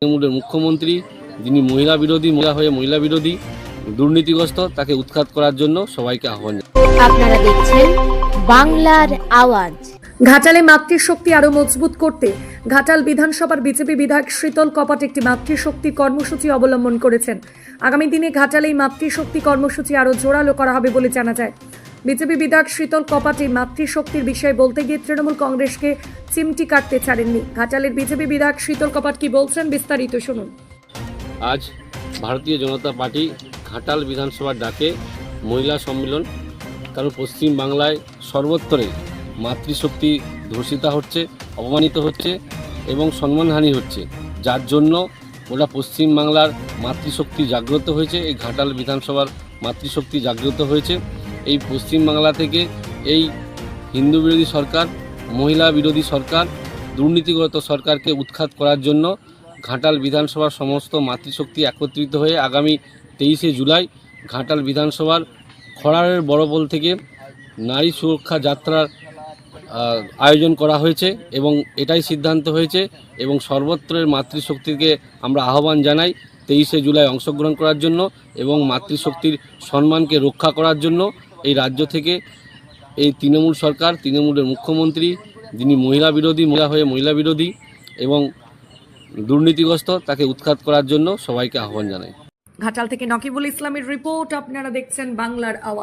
তৃণমূলের মুখ্যমন্ত্রী, যিনি মহিলা বিরোধী দুর্নীতিগ্রস্ত, তাকে উৎখাত করার জন্য সবাইকে আহ্বান জানাই। আপনারা দেখছেন বাংলার আওয়াজ। ঘাটালে মাতৃশক্তি আরো মজবুত করতে ঘাটাল বিধানসভার বিজেপি বিধায়ক শীতল কপাট একটি মাতৃশক্তি কর্মসূচি অবলম্বন করেছেন। আগামী দিনে ঘাটালে মাতৃশক্তি কর্মসূচি আরো জোরালো করা হবে বলে জানা যায়। বিজেপি বিধায়ক শীতল কপাট এই মাতৃশক্তির বিষয়ে বলতে গিয়ে তৃণমূল কংগ্রেসকে চিমটি কাটতে ছাড়েননি। ঘাটালের বিজেপি বিধায়ক শীতল কপাট কি বলছেন বিস্তারিত শুনুন। আজ ভারতীয় জনতা পার্টি ঘাটাল বিধানসভার ডাকে মহিলা সম্মেলন, কারণ পশ্চিম বাংলায় সর্বত্রই মাতৃশক্তি ধর্ষিতা হচ্ছে, অপমানিত হচ্ছে এবং সম্মানহানি হচ্ছে, যার জন্য ওরা পশ্চিম বাংলার মাতৃশক্তি জাগ্রত হয়েছে। এই ঘাটাল বিধানসভার মাতৃশক্তি জাগ্রত হয়েছে। এই পশ্চিম বাংলা থেকে এই হিন্দু বিরোধী সরকার, মহিলা বিরোধী সরকার, দুর্নীতিগত সরকারকে উৎখাত করার জন্য ঘাটাল বিধানসভার সমস্ত মাতৃশক্তি একত্রিত হয়ে আগামী 23শে জুলাই ঘাটাল বিধানসভার খড়ারের বড়পোল থেকে নারী সুরক্ষা যাত্রার আয়োজন করা হয়েছে এবং এটাই সিদ্ধান্ত হয়েছে এবং সর্বত্রের মাতৃশক্তিকে আমরা আহ্বান জানাই 23শে জুলাই অংশগ্রহণ করার জন্য এবং মাতৃশক্তির সম্মানকে রক্ষা করার জন্য। এই রাজ্য থেকে এই তৃণমূল সরকার, তৃণমূলের মুখ্যমন্ত্রী, যিনি মহিলা বিরোধী এবং দুর্নীতিগ্রস্ত, তাকে উৎখাত করার জন্য সবাইকে আহ্বান জানাই। ঘাটাল থেকে নকিবুল ইসলামের রিপোর্ট, আপনারা দেখছেন বাংলার আওয়াজ।